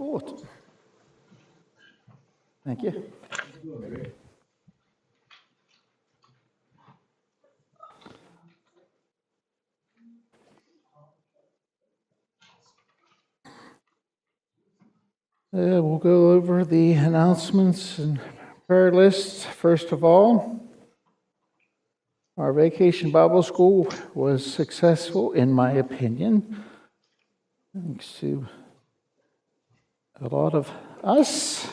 bulletin. Thank you. We'll go over the announcements and prayer list. First of all, our Vacation Bible School was successful, in my opinion, thanks to a lot of us.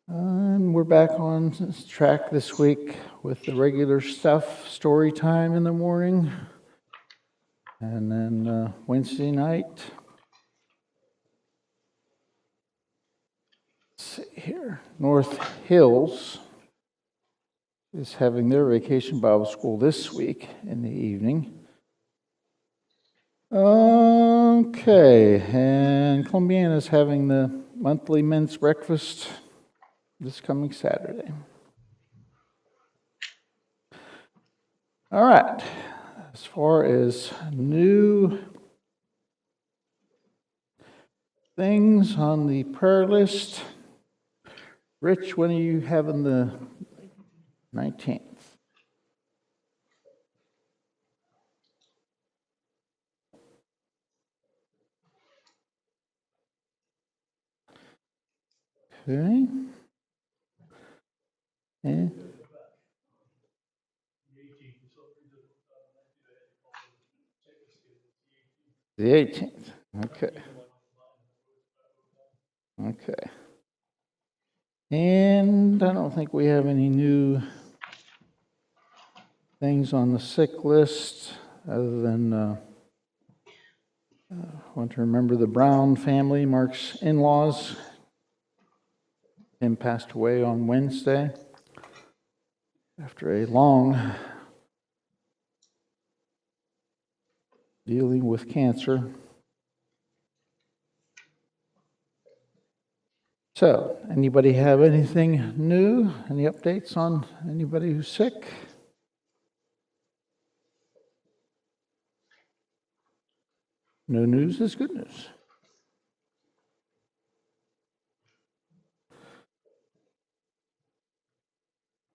And we're back on track this week with the regular stuff, story time in the morning. And then Wednesday night, let's see here, North Hills is having their Vacation Bible School this week in the evening. Okay, and Columbiana is having the monthly men's breakfast this coming Saturday. All right, as far as new things on the prayer list, Rich, when are you having the 19th? Okay. And the 18th. Okay. Okay. And I don't think we have any new things on the sick list other than I want to remember the Brown family, Mark's in-laws. Tim passed away on Wednesday after a long dealing with cancer. So, anybody have anything new? Any updates on anybody who's sick? No news is good news.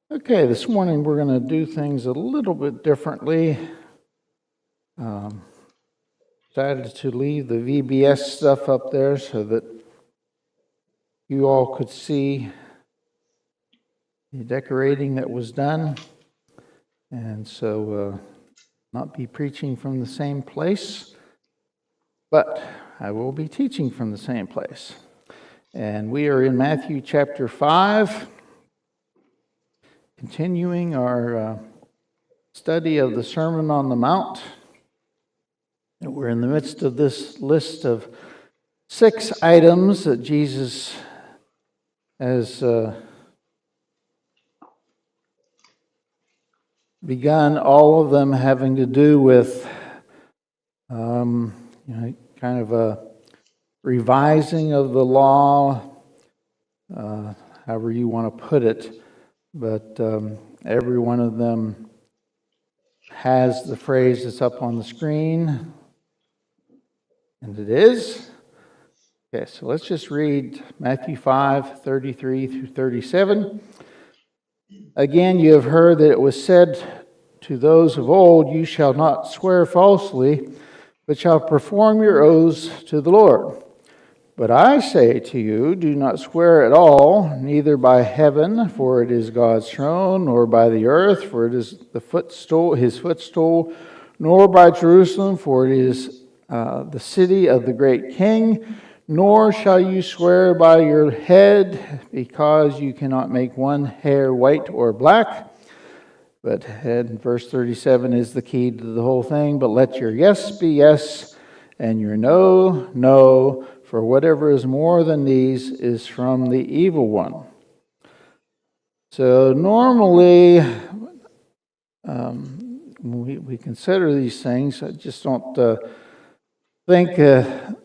Okay, this morning we're going to do things a little bit differently. Decided to leave the VBS stuff up there so that you all could see the decorating that was done, and so not be preaching from the same place, but I will be teaching from the same place. And we are in Matthew chapter 5, continuing our study of the Sermon on the Mount. And we're in the midst of this list of 6 items that Jesus has begun, all of them having to do with kind of a revising of the law, however you want to put it. But every one of them has the phrase that's up on the screen, and it is. Okay, so let's just read Matthew 5, 33 through 37. Again, you have heard that it was said to those of old, you shall not swear falsely, but shall perform your oaths to the Lord. But I say to you, do not swear at all, neither by heaven, for it is God's throne, nor by the earth, for it is his footstool, nor by Jerusalem, for it is the city of the great King. Nor shall you swear by your head, because you cannot make one hair white or black. But verse 37 is the key to the whole thing. But let your yes be yes, and your no, no. For whatever is more than these is from the evil one. So normally, when we consider these things, I just don't think that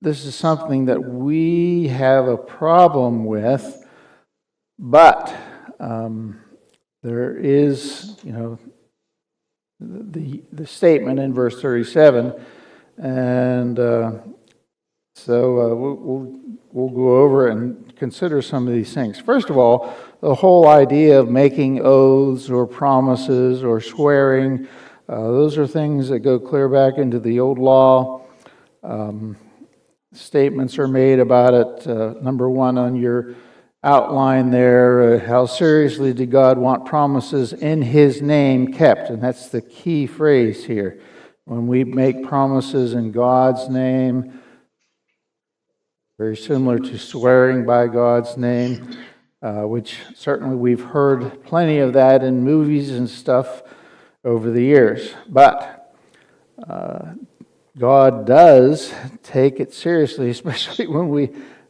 this is something that we have a problem with, but there is, the statement in verse 37. And we'll go over and consider some of these things. First of all, the whole idea of making oaths or promises or swearing, those are things that go clear back into the old law. Statements are made about it. Number one on your outline there, how seriously did God want promises in His name kept? And that's the key phrase here. When we make promises in God's name, very similar to swearing by God's name, which certainly we've heard plenty of that in movies and stuff over the years. But God does take it seriously, especially when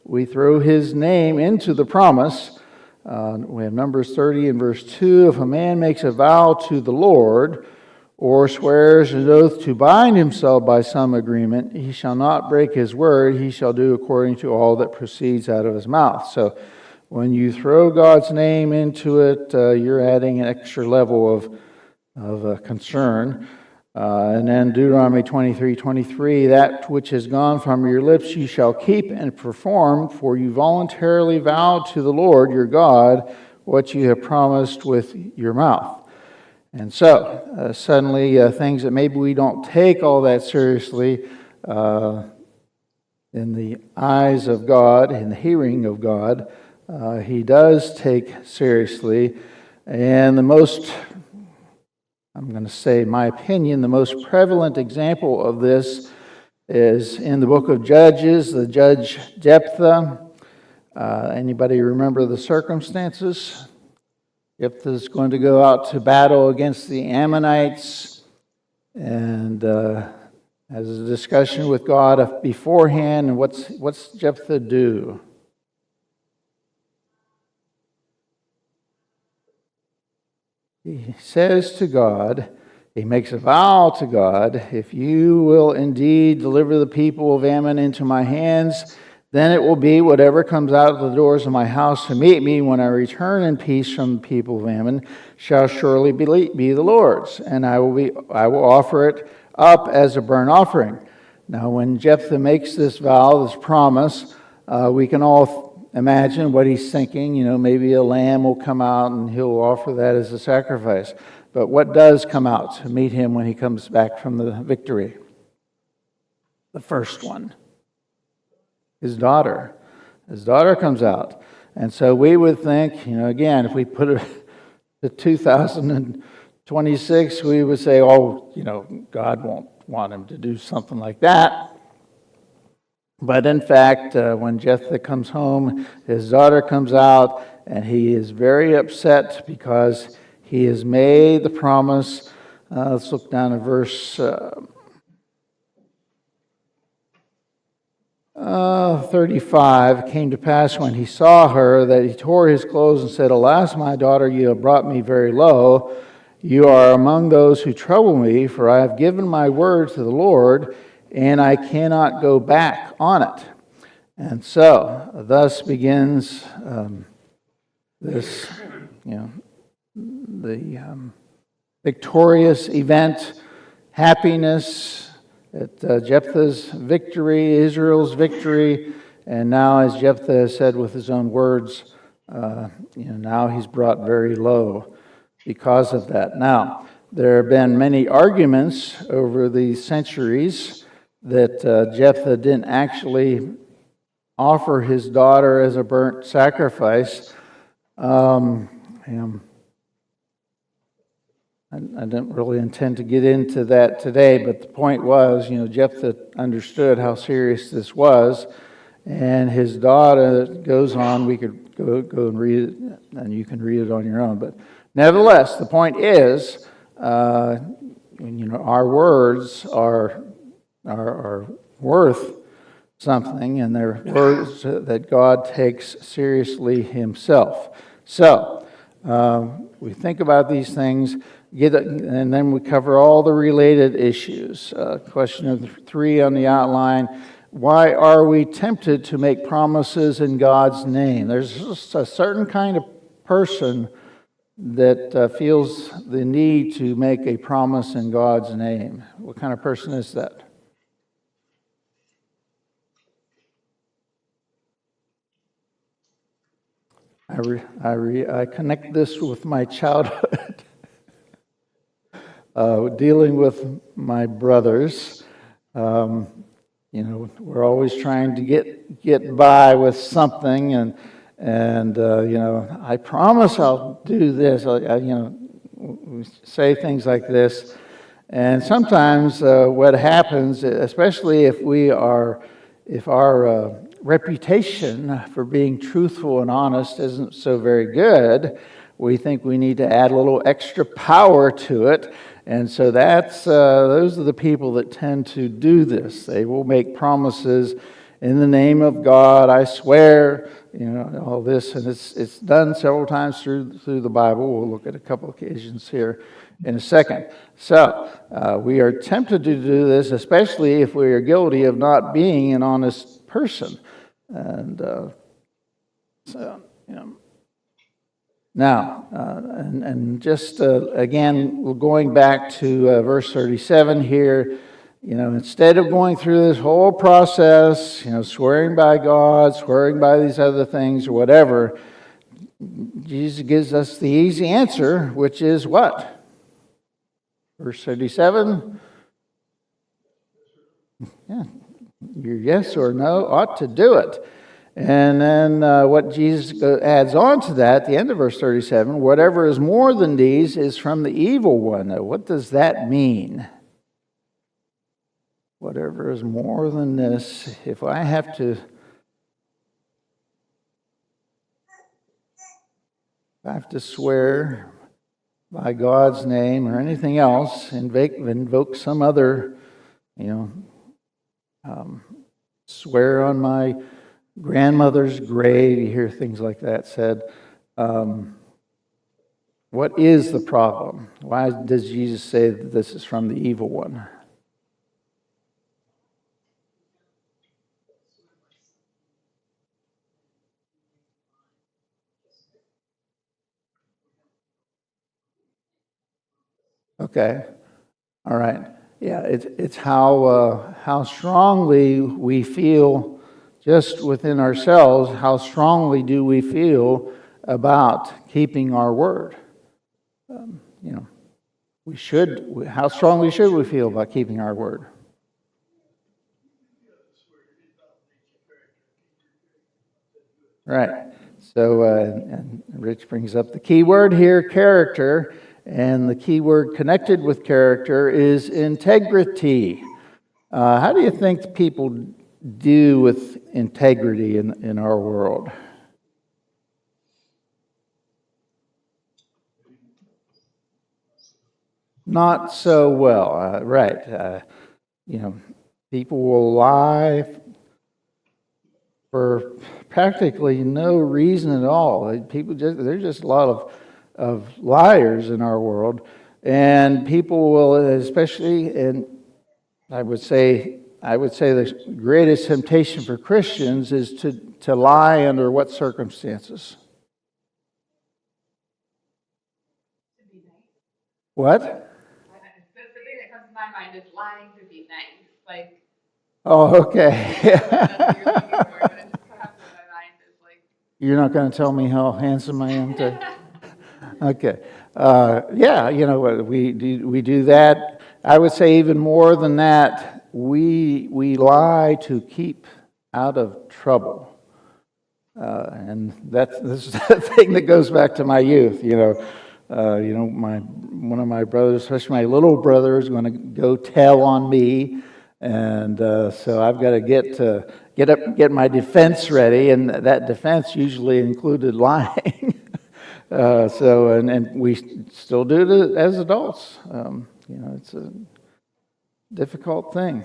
we throw His name into the promise. We have Numbers 30 and verse 2. If a man makes a vow to the Lord, or swears an oath to bind himself by some agreement, he shall not break his word. He shall do according to all that proceeds out of his mouth. So when you throw God's name into it, you're adding an extra level of concern. And then Deuteronomy 23:23, that which has gone from your lips you shall keep and perform, for you voluntarily vowed to the Lord your God what you have promised with your mouth. And so, suddenly, things that maybe we don't take all that seriously in the eyes of God, in the hearing of God, He does take seriously. And the most, I'm going to say my opinion, the most prevalent example of this is in the book of Judges, the judge Jephthah. Anybody remember the circumstances? Jephthah is going to go out to battle against the Ammonites and has a discussion with God beforehand. And what's Jephthah do? He says to God, he makes a vow to God, if you will indeed deliver the people of Ammon into my hands, then it will be whatever comes out of the doors of my house to meet me when I return in peace from the people of Ammon shall surely be the Lord's, and I will offer it up as a burnt offering. Now, when Jephthah makes this vow, this promise, we can all imagine what he's thinking. You know, maybe a lamb will come out and he'll offer that as a sacrifice. But what does come out to meet him when he comes back from the victory? The first one. His daughter. His daughter comes out. And so we would think, you know, again, if we put it to 2026, we would say, oh, you know, God won't want him to do something like that. But in fact, when Jephthah comes home, his daughter comes out, and he is very upset because he has made the promise. Let's look down at verse 35. It came to pass when he saw her that he tore his clothes and said, Alas, my daughter, you have brought me very low. You are among those who trouble me, for I have given my word to the Lord, and I cannot go back on it. And so, thus begins this, the victorious event, happiness at Jephthah's victory, Israel's victory, and now, as Jephthah has said with his own words, now he's brought very low because of that. Now, there have been many arguments over the centuries that Jephthah didn't actually offer his daughter as a burnt sacrifice. I didn't really intend to get into that today, but the point was, Jephthah understood how serious this was, and his daughter goes on. We could go and read it, and you can read it on your own. But nevertheless, the point is, our words are worth something, and they're words that God takes seriously Himself. So we think about these things. And then we cover all the related issues. Question 3 on the outline. Why are we tempted to make promises in God's name? There's just a certain kind of person that feels the need to make a promise in God's name? What kind of person is that? I connect this with my childhood, dealing with my brothers. We're always trying to get by with something, and I promise I'll do this. We say things like this, and sometimes what happens, especially if our reputation for being truthful and honest isn't so very good, we think we need to add a little extra power to it. And so those are the people that tend to do this. They will make promises in the name of God, I swear, all this, and it's done several times through the Bible. We'll look at a couple occasions here in a second. So we are tempted to do this, especially if we are guilty of not being an honest person. And now, and just again, going back to verse 37 here, instead of going through this whole process, swearing by God, swearing by these other things or whatever, Jesus gives us the easy answer, which is what? Verse 37. Yeah, your yes or no ought to do it. And then what Jesus adds on to that, at the end of verse 37, whatever is more than these is from the evil one. Now, what does that mean? Whatever is more than this, if I have to swear by God's name or anything else, invoke some other, swear on my grandmother's grave, you hear things like that said. What is the problem? Why does Jesus say that this is from the evil one? Okay, all right. Yeah, it's how strongly we feel just within ourselves. How strongly do we feel about keeping our word? We should. How strongly should we feel about keeping our word? Right. So, and Rich brings up the key word here, character, and the key word connected with character is integrity. How do you think people do with integrity in our world? Not so well, right. People will lie for practically no reason at all. There's just a lot of liars in our world, and people will, especially, and I would say the greatest temptation for Christians is to lie under what circumstances? What? The thing that comes to my mind is lying to be nice. Like, oh, okay. You're not going to tell me how handsome I am Okay. Yeah, we do that. I would say even more than that, we lie to keep out of trouble. And this is the thing that goes back to my youth. One of my brothers, especially my little brother, is going to go tell on me, and so I've got to get my defense ready, and that defense usually included lying. And we still do it as adults. It's a difficult thing.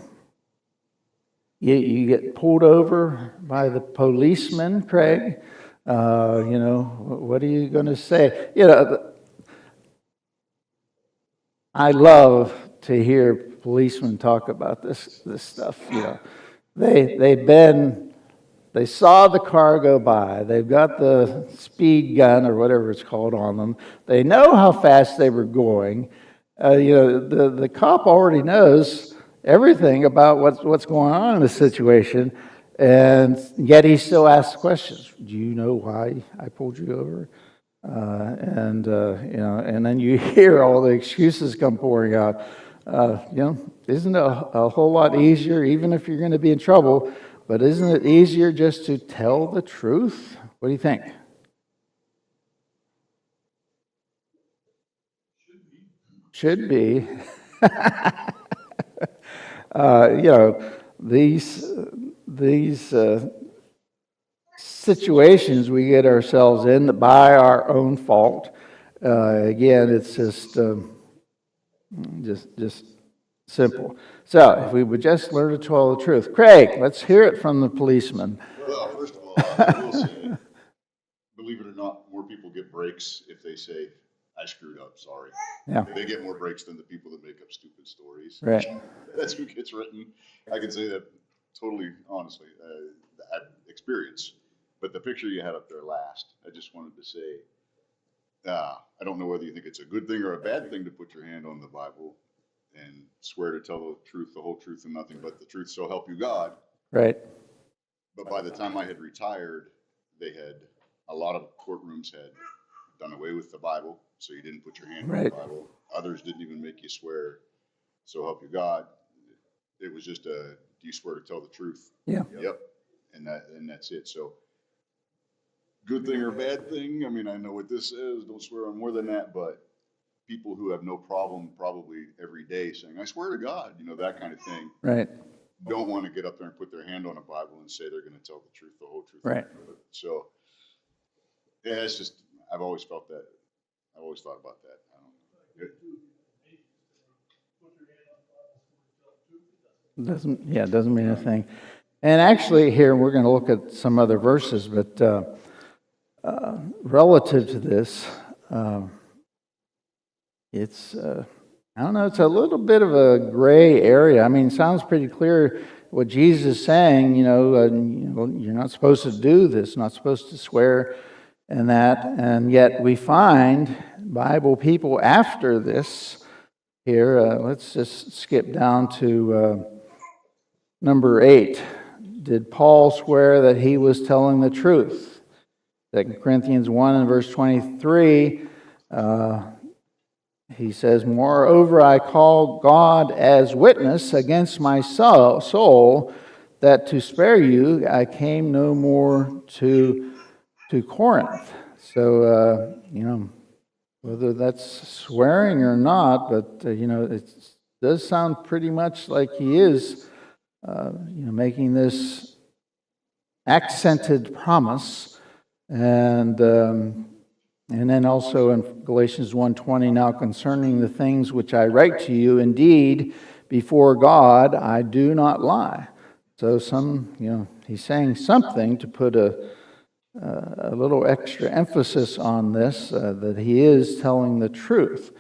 You get pulled over by the policeman, Craig. What are you going to say? I love to hear policemen talk about this stuff. They've been They saw the car go by. They've got the speed gun or whatever it's called on them. They know how fast they were going. The cop already knows everything about what's going on in the situation, and yet he still asks questions. Do you know why I pulled you over? And then you hear all the excuses come pouring out. Isn't it a whole lot easier, even if you're going to be in trouble, but isn't it easier just to tell the truth? What do you think? Should be. These situations we get ourselves in by our own fault. Again, it's just simple. So, if we would just learn to tell the truth. Craig, let's hear it from the policeman. Well, first of all, I will say, believe it or not, more people get breaks if they say, I screwed up, sorry. Yeah. They get more breaks than the people that make up stupid stories. Right. That's who gets written. I can say that totally honestly, I've experience. But the picture you had up there last, I just wanted to say, I don't know whether you think it's a good thing or a bad thing to put your hand on the Bible and swear to tell the truth, the whole truth, and nothing but the truth, so help you God. Right. But by the time I had retired, a lot of courtrooms had done away with the Bible, so you didn't put your hand on the Bible. Others didn't even make you swear, so help you God. It was just do you swear to tell the truth? Yeah. Yep. And that's it. So good thing or bad thing? I mean, I know what this says, don't swear on more than that, but people who have no problem probably every day saying, I swear to God, that kind of thing. Right. Don't want to get up there and put their hand on a Bible and say they're going to tell the truth, the whole truth. Right. So, yeah, it's just, I've always felt that. I've always thought about that. I don't know. It doesn't mean a thing. And actually here we're going to look at some other verses, but relative to this, it's I don't know, it's a little bit of a gray area. I mean, it sounds pretty clear what Jesus is saying, you're not supposed to do this, not supposed to swear and that, and yet we find Bible people after this here. Let's just skip down to number 8. Did Paul swear that he was telling the truth? 2 Corinthians 1 and verse 23, he says, Moreover, I call God as witness against my soul that to spare you I came no more to Corinth. So, whether that's swearing or not, but, it does sound pretty much like he is, making this accented promise. And then also in Galatians 1:20, now concerning the things which I write to you, indeed, before God, I do not lie. So he's saying something to put a little extra emphasis on this, that he is telling the truth.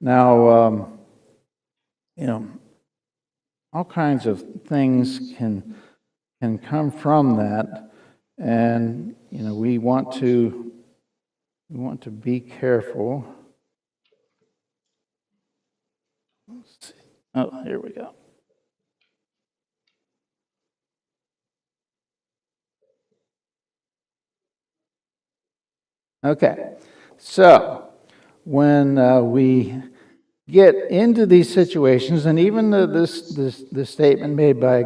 Now, all kinds of things can come from that, and we want to be careful. Let's see. Oh, here we go. Okay, so when we get into these situations, and even this statement made by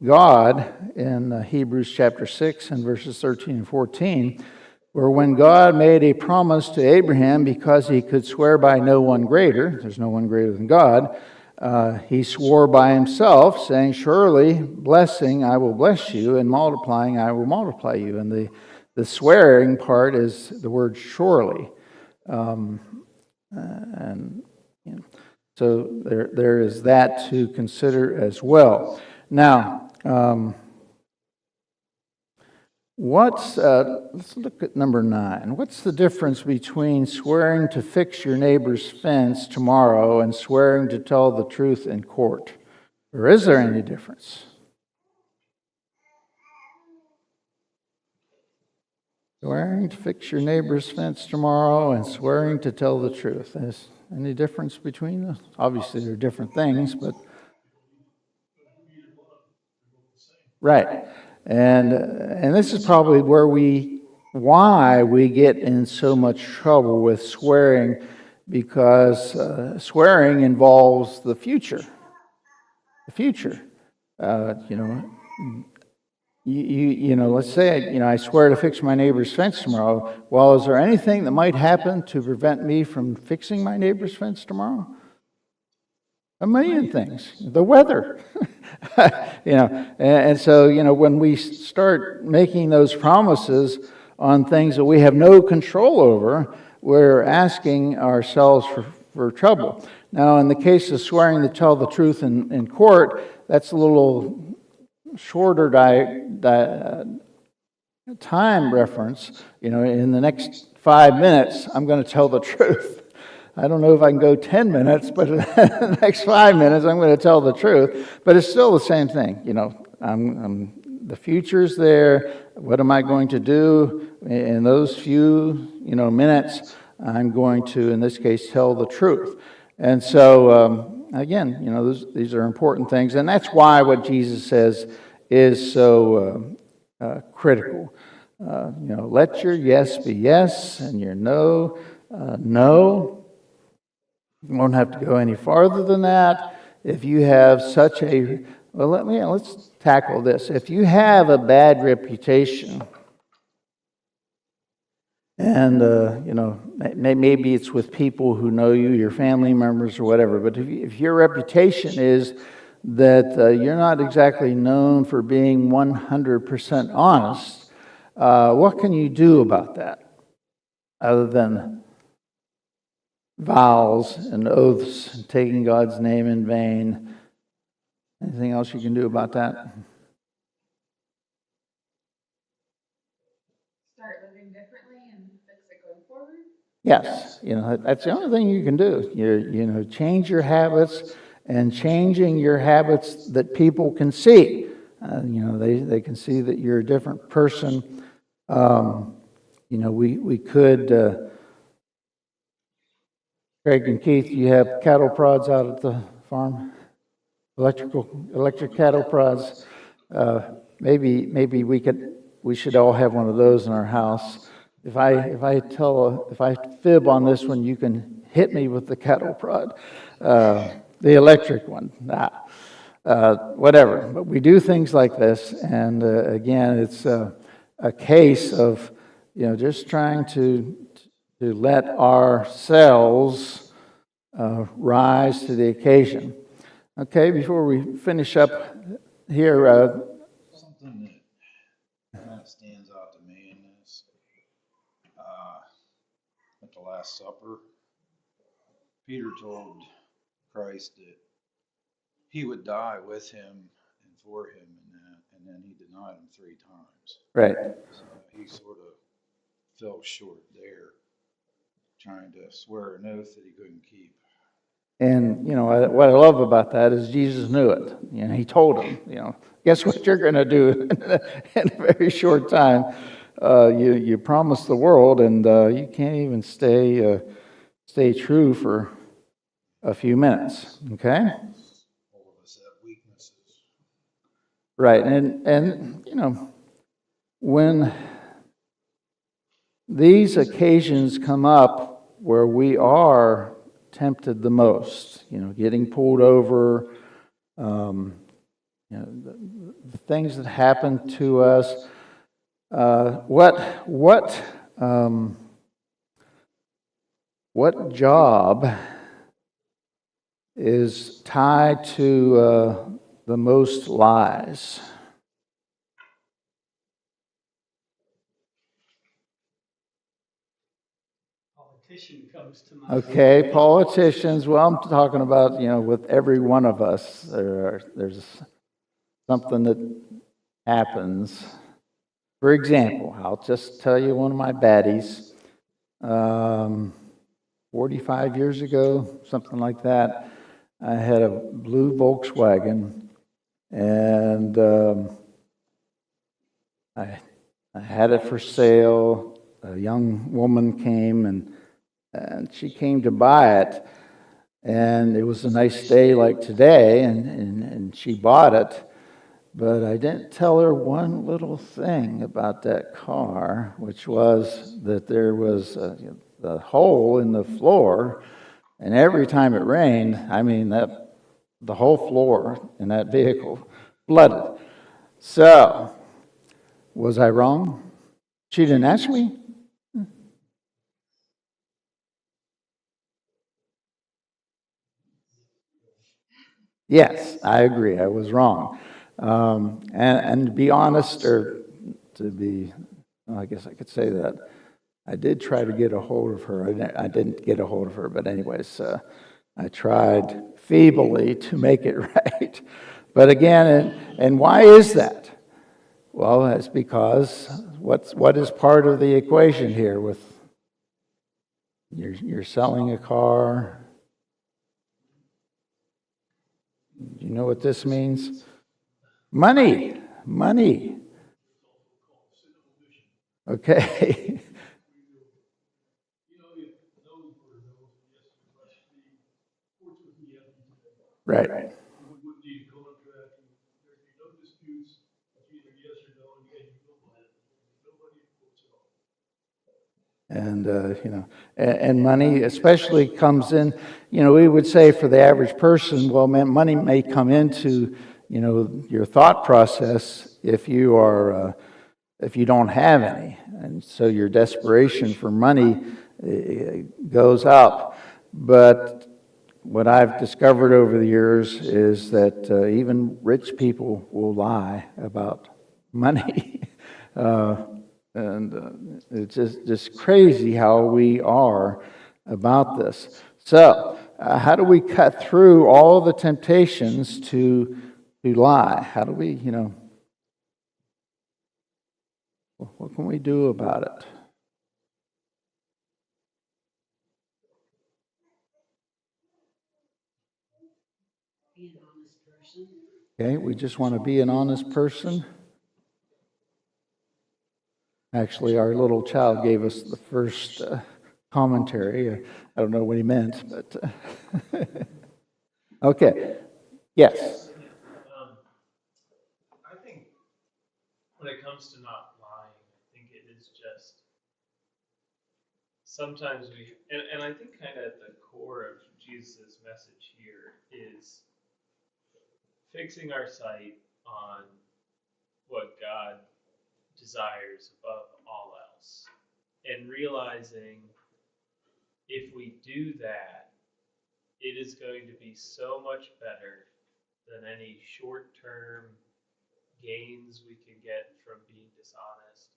God in Hebrews chapter 6 and verses 13 and 14, where when God made a promise to Abraham because he could swear by no one greater, there's no one greater than God, he swore by himself, saying, Surely blessing I will bless you, and multiplying I will multiply you. And the swearing part is the word surely. So there is that to consider as well. Now, let's look at number 9. What's the difference between swearing to fix your neighbor's fence tomorrow and swearing to tell the truth in court? Or is there any difference? Swearing to fix your neighbor's fence tomorrow and swearing to tell the truth. Is any difference between them? Obviously, they're different things, but. Right. And this is probably why we get in so much trouble with swearing, because swearing involves the future. The future. Let's say, I swear to fix my neighbor's fence tomorrow. Well, is there anything that might happen to prevent me from fixing my neighbor's fence tomorrow? A million things. The weather. And so, when we start making those promises on things that we have no control over, we're asking ourselves for trouble. Now, in the case of swearing to tell the truth in court, that's a little shorter time reference. In the next 5 minutes, I'm going to tell the truth. I don't know if I can go 10 minutes, but in the next 5 minutes, I'm going to tell the truth. But it's still the same thing. The future's there. What am I going to do in those few, minutes? I'm going to, in this case, tell the truth. And so, again, these are important things. And that's why what Jesus says is so critical. Let your yes be yes and your no, no. You won't have to go any farther than that. If you have such a, let's tackle this. If you have a bad reputation, and, maybe it's with people who know you, your family members or whatever, but if your reputation is that you're not exactly known for being 100% honest, what can you do about that other than vows and oaths and taking God's name in vain? Anything else you can do about that? Start living differently and fix it going forward? Yes, that's the only thing you can do. Change your habits, and changing your habits that people can see. They can see that you're a different person. We could. Craig and Keith, you have cattle prods out at the farm? Electric cattle prods. Maybe we should all have one of those in our house. If I fib on this one, you can hit me with the cattle prod, the electric one. Whatever. But we do things like this, and again, it's a case of just trying to let ourselves rise to the occasion. Okay, before we finish up here, something that kind of stands out to me in this, at the Last Supper, Peter told Christ that he would die with him and for him, and then he denied him 3 times. right. So he sort of fell short there, trying to swear an oath that he couldn't keep. And, what I love about that is Jesus knew it. He told him, guess what you're going to do in a very short time. You promised the world, and you can't even stay true for a few minutes, okay? All of us have weaknesses. Right, and when these occasions come up where we are tempted the most, getting pulled over, the things that happen to us. What job is tied to the most lies? Politician comes to mind. Okay, politicians. Well, I'm talking about, with every one of us, there's something that happens. For example, I'll just tell you one of my baddies. 45 years ago, something like that, I had a blue Volkswagen, and I had it for sale. a young woman came and she came to buy it. And it was a nice day like today, and she bought it. But I didn't tell her one little thing about that car, which was that there was the hole in the floor, and every time it rained, I mean, the whole floor in that vehicle flooded. So, was I wrong? She didn't ask me. Yes, I agree. I was wrong. And to be honest, or to be, well, I guess I could say that, I did try to get a hold of her. I didn't get a hold of her, but anyways, I tried feebly to make it right. But again, and why is that? Well, that's because what is part of the equation here with you're selling a car. Do you know what this means? Money. Okay. Right. And, and money especially comes in, we would say for the average person, well, man, money may come into, your thought process if you are, if you don't have any. And so your desperation for money goes up. But what I've discovered over the years is that even rich people will lie about money. And it's just crazy how we are about this. So, how do we cut through all the temptations to lie? How do we, what can we do about it? Be an honest person. Okay, we just want to be an honest person. Actually, our little child gave us the first commentary. I don't know what he meant, but okay. Yes. I think when it comes to not lying, I think it is just sometimes and I think kind of at the core of Jesus' message here is fixing our sight on what God desires above all else and realizing if we do that, it is going to be so much better than any short-term gains we can get from being dishonest.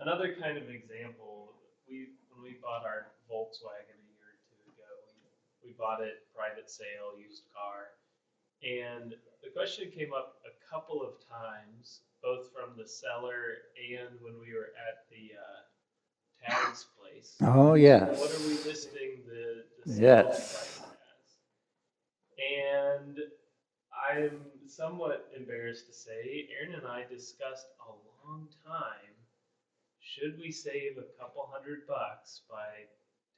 Another kind of example, when we bought our Volkswagen a year or two ago, we bought it private sale, used car, and the question came up a couple of times, both from the seller and when we were at the tags place. Oh, yes. What are we listing the sales Yes. price as? And I'm somewhat embarrassed to say, Aaron and I discussed a long time, should we save a couple $100 by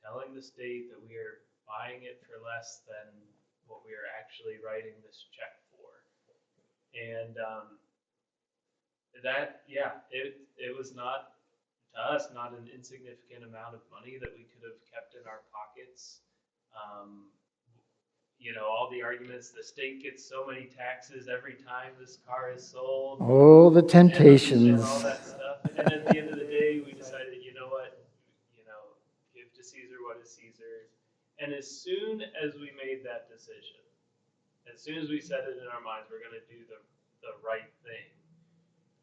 telling the state that we are buying it for less than what we are actually writing this check for? And it was not, to us, not an insignificant amount of money that we could have kept in our pockets. All the arguments, the state gets so many taxes every time this car is sold. Oh, the temptations. And all that stuff. And at the end of the day, we decided, you know what, give to Caesar what is Caesar's. And as soon as we made that decision, as soon as we set it in our minds, we're going to do the right thing.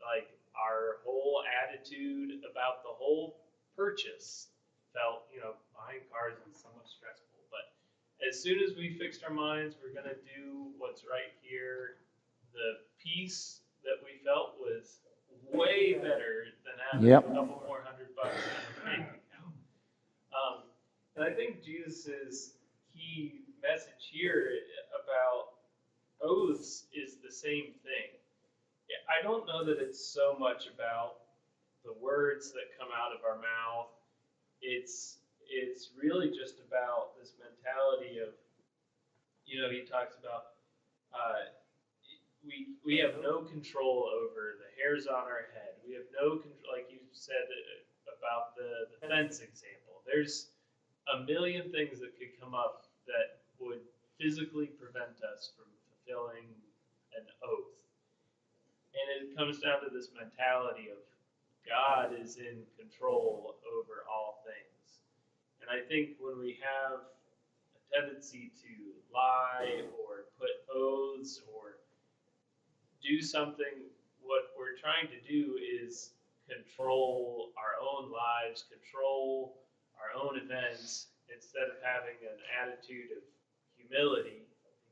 Like our whole attitude about the whole purchase felt, buying cars is so much stressful. But as soon as we fixed our minds, we're going to do what's right here, the peace that we felt was way better than having a couple more $100 in the bank account. And I think Jesus' key message here about oaths is the same thing. I don't know that it's so much about the words that come out of our mouth. It's really just about this mentality of, he talks about we have no control over the hairs on our head. We have no control, like you said about the fence example. There's a million things that could come up that would physically prevent us from fulfilling an oath. And it comes down to this mentality of God is in control over all things. And I think when we have a tendency to lie or put oaths or do something, what we're trying to do is control our own lives, control our own events, instead of having an attitude of humility,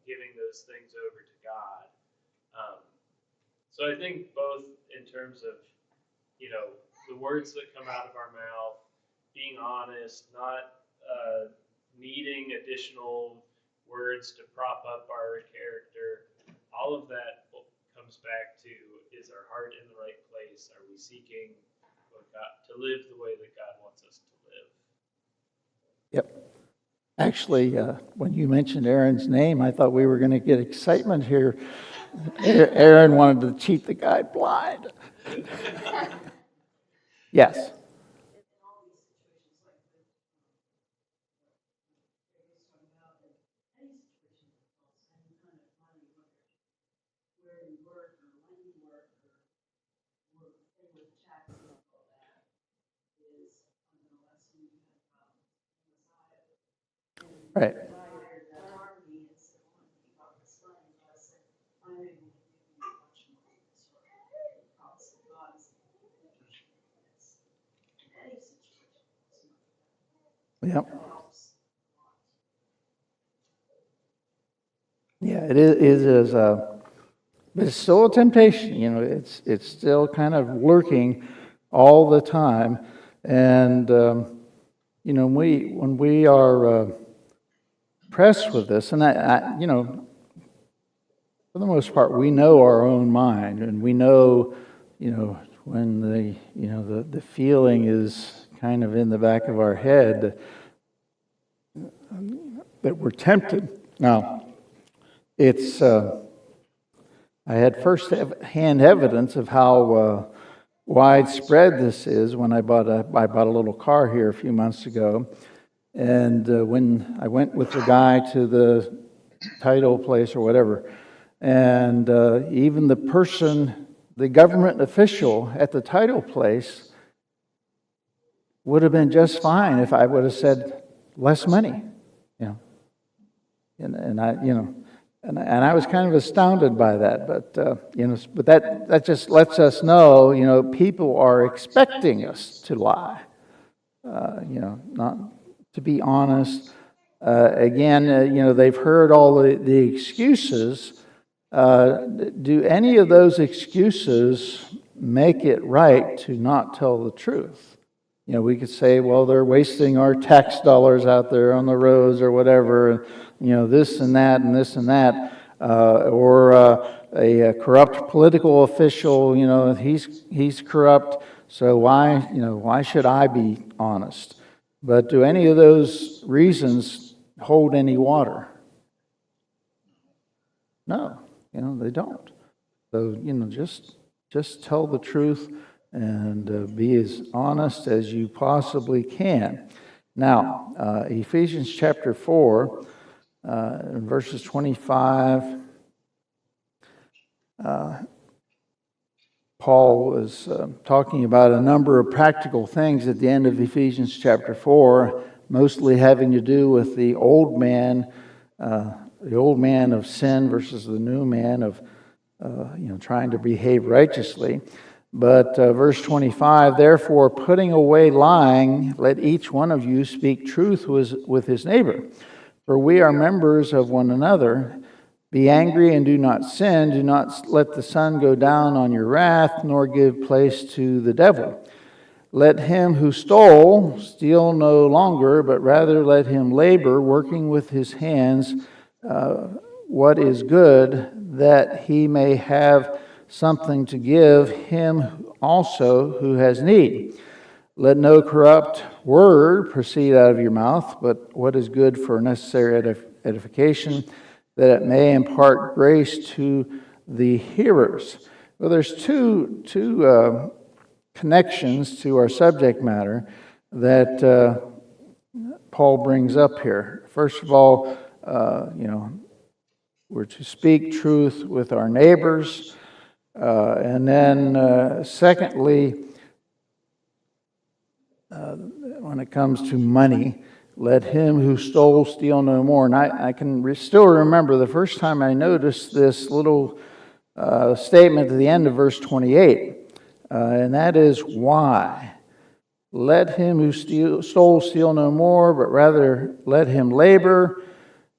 giving those things over to God. So I think both in terms of, the words that come out of our mouth, being honest, not needing additional words to prop up our character, all of that comes back to, is our heart in the right place? Are we seeking to live the way that God wants us to live? Yep. Actually, when you mentioned Aaron's name, I thought we were going to get excitement here. Aaron wanted to cheat the guy blind. Yes. Right. Yep. Yeah, it is but it's still a temptation. It's still kind of lurking all the time, and when we are pressed with this, and I for the most part, we know our own mind, and we know, when the feeling is kind of in the back of our head that we're tempted. Now, it's I had first-hand evidence of how widespread this is when I bought a little car here a few months ago, and when I went with the guy to the title place or whatever, and even the government official at the title place would have been just fine if I would have said less money, and I was kind of astounded by that, but but that just lets us know, people are expecting us to lie, not to be honest. Again, they've heard all the excuses. Do any of those excuses make it right to not tell the truth? We could say, well, they're wasting our tax dollars out there on the roads or whatever, this and that and this and that, or a corrupt political official, he's corrupt, so why should I be honest? But do any of those reasons hold any water? No, they don't. So, just tell the truth and be as honest as you possibly can. Now, Ephesians chapter 4, verses 25, Paul was talking about a number of practical things at the end of Ephesians chapter 4, mostly having to do with the old man of sin versus the new man of trying to behave righteously. But verse 25, therefore, putting away lying, let each one of you speak truth with his neighbor. For we are members of one another. Be angry and do not sin. Do not let the sun go down on your wrath, nor give place to the devil. Let him who stole steal no longer, but rather let him labor, working with his hands what is good, that he may have something to give him also who has need. Let no corrupt word proceed out of your mouth, but what is good for necessary edification, that it may impart grace to the hearers. Well, there's two connections to our subject matter that Paul brings up here. First of all, we're to speak truth with our neighbors, and then secondly, when it comes to money, let him who stole steal no more. And I can still remember the first time I noticed this little statement at the end of verse 28, and that is why. Let him who stole steal no more, but rather let him labor,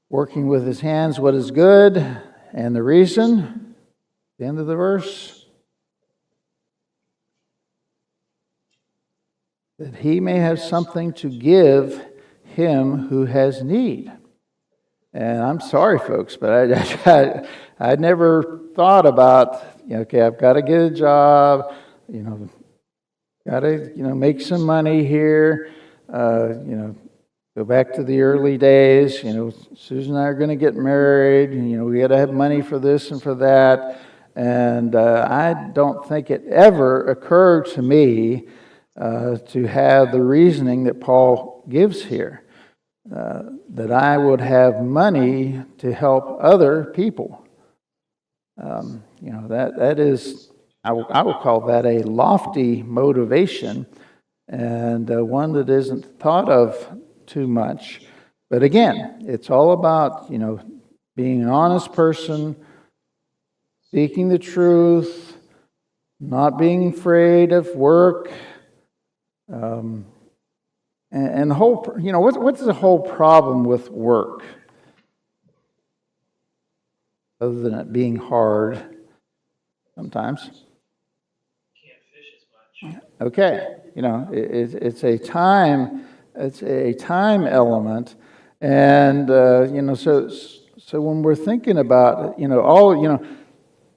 working with his hands what is good. And the reason, the end of the verse, that he may have something to give him who has need. And I'm sorry, folks, but I never thought about, okay, I've got to get a job, got to, make some money here, go back to the early days, Susan and I are going to get married, we got to have money for this and for that. And I don't think it ever occurred to me to have the reasoning that Paul gives here, that I would have money to help other people. That is, I will call that a lofty motivation, and one that isn't thought of too much. But again, it's all about, being an honest person, speaking the truth, not being afraid of work. And the whole, what's the whole problem with work? Other than it being hard sometimes. Can't fish as much. Okay, it's a time element, and so when we're thinking about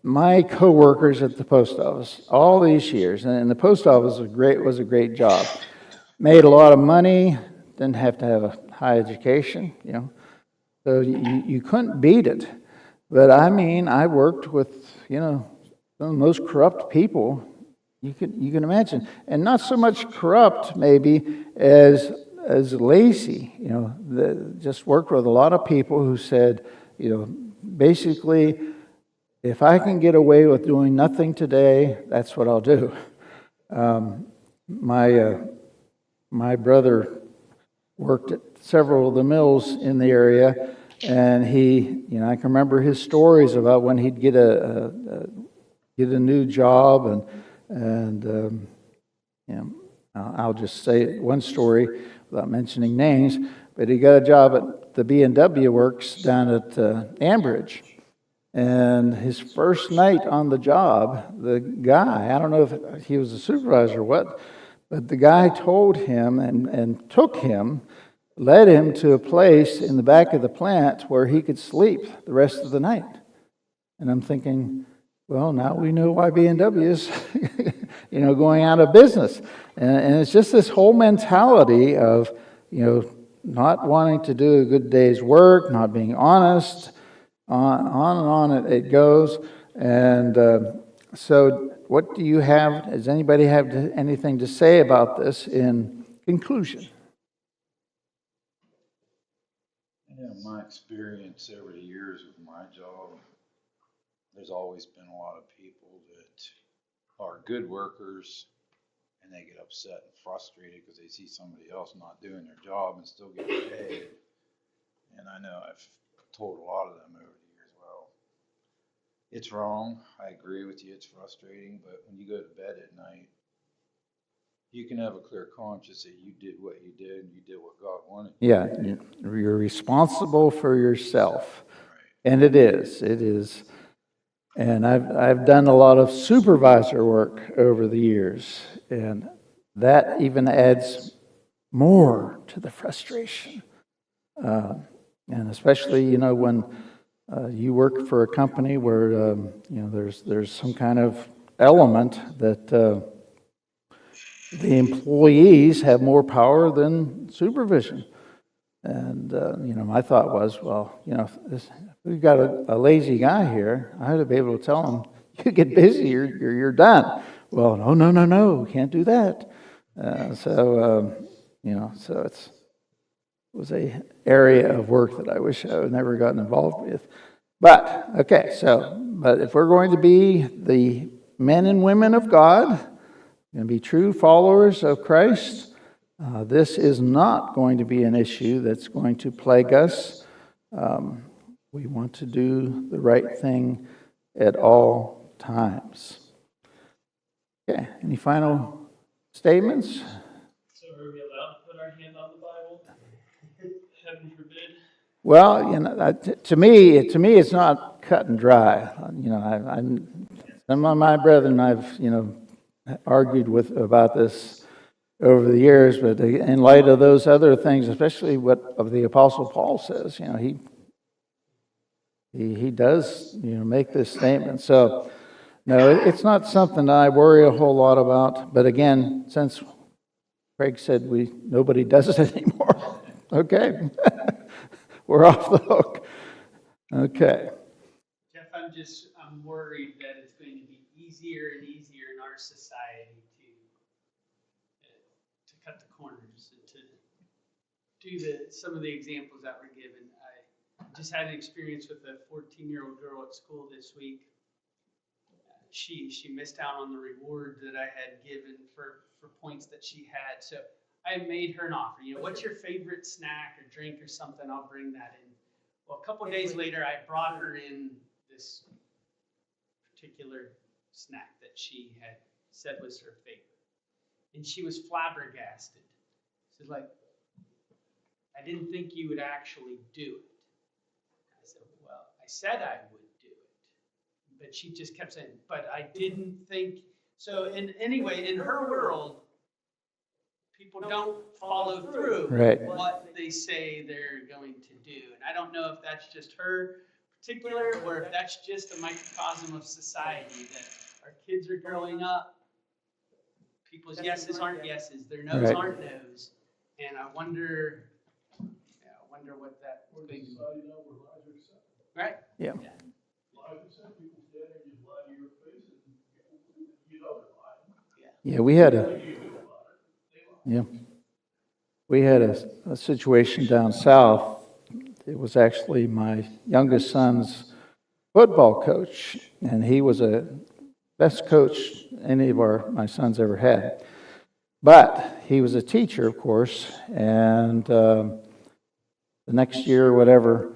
my coworkers at the post office all these years, and the post office was a great job. Made a lot of money, didn't have to have a high education, so you couldn't beat it. But I worked with some of the most corrupt people you can imagine, and not so much corrupt maybe as lazy. Just worked with a lot of people who said, basically, if I can get away with doing nothing today, that's what I'll do. My brother worked at several of the mills in the area, and I can remember his stories about when he'd get a new job, and I'll just say one story without mentioning names, but he got a job at the B&W Works down at Ambridge. And his first night on the job, the guy, I don't know if he was a supervisor or what, but the guy told him and took him, led him to a place in the back of the plant where he could sleep the rest of the night. And I'm thinking, well, now we know why B&W is, going out of business. And it's just this whole mentality of, not wanting to do a good day's work, not being honest. On and on it goes. And so what do you have, does anybody have anything to say about this in conclusion? My experience over the years with my job, there's always been a lot of people that are good workers, and they get upset and frustrated because they see somebody else not doing their job and still getting paid. And I know I've told a lot of them over the years, well, it's wrong. I agree with you. It's frustrating. But when you go to bed at night, you can have a clear conscience that you did what you did and you did what God wanted. Yeah, you're responsible for yourself. Right. And it is. And I've done a lot of supervisor work over the years, and that even adds more to the frustration. And especially, when you work for a company where, there's some kind of element that the employees have more power than supervision. And, my thought was, well, if we've got a lazy guy here, I ought to be able to tell him, you get busy, you're done. Well, no, we can't do that. So it was a area of work that I wish I had never gotten involved with. But if we're going to be the men and women of God, going to be true followers of Christ, this is not going to be an issue that's going to plague us. We want to do the right thing at all times. Okay, any final statements? So are we allowed to put our hand on the Bible? Heaven forbid. Well, to me, it's not cut and dry. Some of my brethren I've argued with about this over the years, but in light of those other things, especially what of the Apostle Paul says, he does make this statement. So no, it's not something I worry a whole lot about. But again, since Craig said nobody does it anymore, okay, we're off the hook. Okay. Jeff, I'm worried that it's going to be easier and easier in our society to cut the corners and to do some of the examples that were given. I just had an experience with a 14-year-old girl at school this week. She missed out on the reward that I had given for points that she had. So I made her an offer. What's your favorite snack or drink or something? I'll bring that in. Well, a couple of days later, I brought her in this particular snack that she had said was her favorite. And she was flabbergasted. She's like, I didn't think you would actually do it. I said, well, I said I would do it. But she just kept saying, but I didn't think. So anyway, in her world, people don't follow through Right. what they say they're going to do. And I don't know if that's just her particular or if that's just a microcosm of society, that our kids are growing up. People's yeses aren't yeses, their no's Right. aren't no's. And I wonder what that would be. Right? Yeah. Yeah, we had a situation down south. It was actually my youngest son's football coach, and he was a best coach any of my sons ever had. But he was a teacher, of course, and the next year or whatever,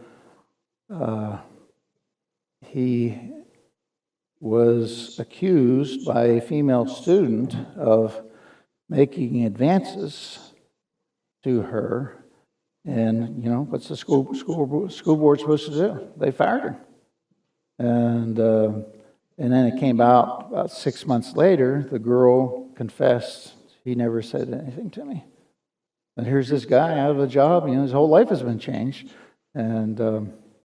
he was accused by a female student of making advances to her. And, what's the school board supposed to do? They fired her. And then it came out about 6 months later, the girl confessed, he never said anything to me. And here's this guy out of a job, his whole life has been changed. And